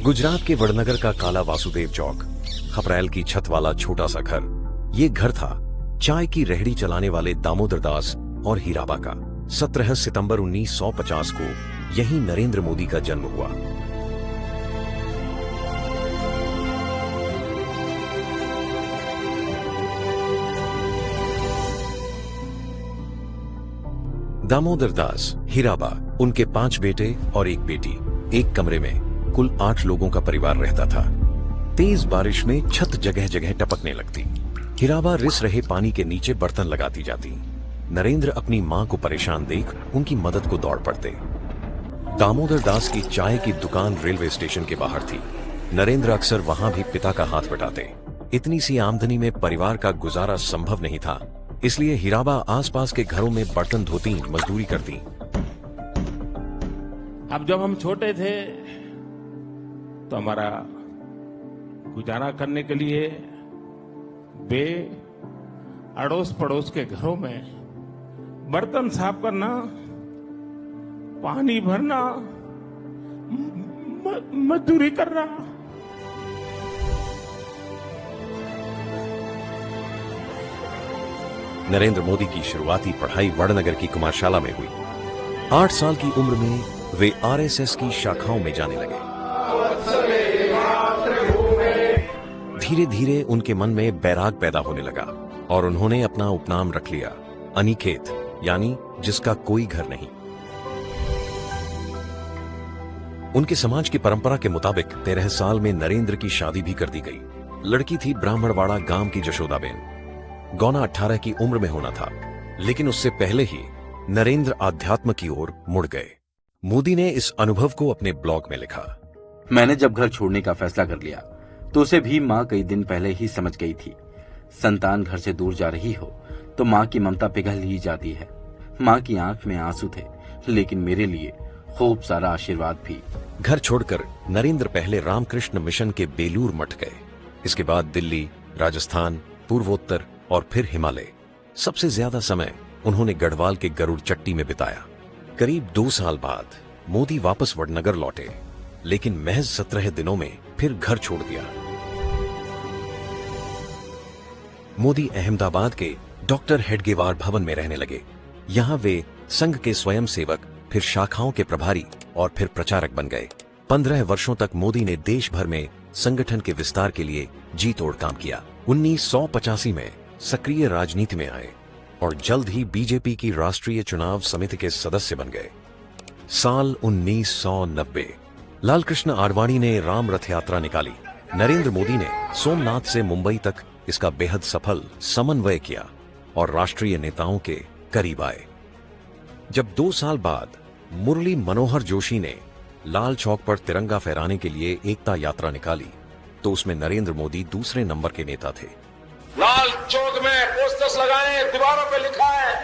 गुजरात के वडनगर का काला वासुदेव चौक, खपरैल की छत वाला छोटा सा घर, ये घर था चाय की रेहड़ी चलाने वाले दामोदर दास और हीराबा का। 17 सितंबर 1950 को यहीं नरेंद्र मोदी का जन्म हुआ। दामोदर दास, हीराबा, उनके 5 बेटे और 1 बेटी, एक कमरे में कुल 8 लोगों का परिवार रहता था। तेज बारिश में छत जगह जगह टपकने लगती। हीराबा रिस रहे पानी के नीचे बर्तन लगाती जाती। नरेंद्र अपनी मां को परेशान देख उनकी मदद को दौड़ पड़ते। दामोदर दास की चाय की दुकान रेलवे स्टेशन के बाहर थी। नरेंद्र अक्सर वहां भी पिता का हाथ बटाते। इतनी सी आमदनी में परिवार का गुजारा संभव नहीं था, इसलिए हीराबा आसपास के घरों में बर्तन धोती, मजदूरी करती। अब जब हम छोटे थे तो हमारा गुजारा करने के लिए वे अड़ोस पड़ोस के घरों में बर्तन साफ करना, पानी भरना, मजदूरी करना। नरेंद्र मोदी की शुरुआती पढ़ाई वडनगर की कुमारशाला में हुई। 8 साल की उम्र में वे आरएसएस की शाखाओं में जाने लगे। धीरे धीरे उनके मन में बैराग पैदा होने लगा और उन्होंने अपना उपनाम रख लिया, अनिकेत, यानी जिसका कोई घर नहीं। उनके समाज की परंपरा के मुताबिक 13 साल में नरेंद्र की शादी भी कर दी गई। लड़की थी ब्राह्मणवाड़ा गांव की जशोदाबेन। गौना 18 की उम्र में होना था, लेकिन उससे पहले ही नरेंद्र आध्यात्म की ओर मुड़ गए। मोदी ने इस अनुभव को अपने ब्लॉग में लिखा। मैंने जब घर छोड़ने का फैसला कर लिया तो उसे भी माँ कई दिन पहले ही समझ गई थी। संतान घर से दूर जा रही हो तो माँ की ममता पिघल ही जाती है। माँ की आंख में आंसू थे, लेकिन मेरे लिए खूब सारा आशीर्वाद भी। घर छोड़कर नरेंद्र पहले रामकृष्ण मिशन के बेलूर मठ गए। इसके बाद दिल्ली, राजस्थान, पूर्वोत्तर और फिर हिमालय। सबसे ज्यादा समय उन्होंने गढ़वाल के गरुड़ चट्टी में बिताया। करीब 2 साल बाद मोदी वापस वडनगर लौटे, लेकिन महज 17 दिनों में फिर घर छोड़ दिया। मोदी अहमदाबाद के डॉक्टर हेडगेवार भवन में रहने लगे। यहां वे संघ के स्वयं सेवक, फिर शाखाओं के प्रभारी और फिर प्रचारक बन गए। 15 वर्षों तक मोदी ने देश भर में संगठन के विस्तार के लिए जी तोड़ काम किया। 1985 में सक्रिय राजनीति में आए और जल्द ही बीजेपी की राष्ट्रीय चुनाव समिति के सदस्य बन गए। साल 1990 लालकृष्ण आडवाणी ने राम रथ यात्रा निकाली। नरेंद्र मोदी ने सोमनाथ से मुंबई तक इसका बेहद सफल समन्वय किया और राष्ट्रीय नेताओं के करीब आए। जब 2 साल बाद मुरली मनोहर जोशी ने लाल चौक पर तिरंगा फहराने के लिए एकता यात्रा निकाली, तो उसमें नरेंद्र मोदी दूसरे नंबर के नेता थे। लाल चौक में पोस्टर्स लगाए, दीवारों पे लिखा है,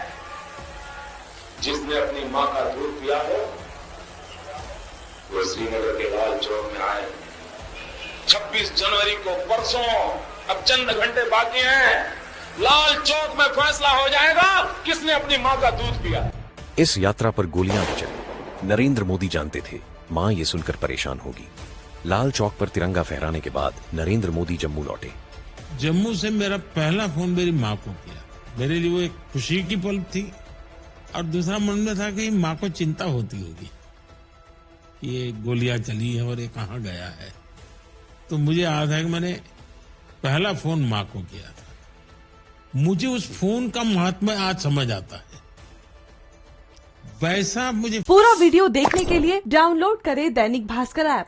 जिसने अपनी मां का दूध पिया हो वो श्रीनगर के लाल चौक में आए। 26 जनवरी को परसों, अब चंद घंटे बाकी हैं, लाल चौक में फैसला हो जाएगा किसने अपनी मां का दूध पिया। इस यात्रा पर गोलियां भी चली। नरेंद्र मोदी जानते थे मां ये सुनकर परेशान होगी। लाल चौक पर तिरंगा फहराने के बाद नरेंद्र मोदी जम्मू लौटे। जम्मू से मेरा पहला फोन मेरी माँ को किया। मेरे लिए वो एक खुशी की पल थी और दूसरा मन में था कि माँ को चिंता होती होगी, ये गोलियां चली है और ये कहाँ गया है। तो मुझे याद है कि मैंने पहला फोन माँ को किया था। मुझे उस फोन का महात्म्य आज समझ आता है। वैसा मुझे पूरा वीडियो देखने के लिए डाउनलोड करें दैनिक भास्कर ऐप।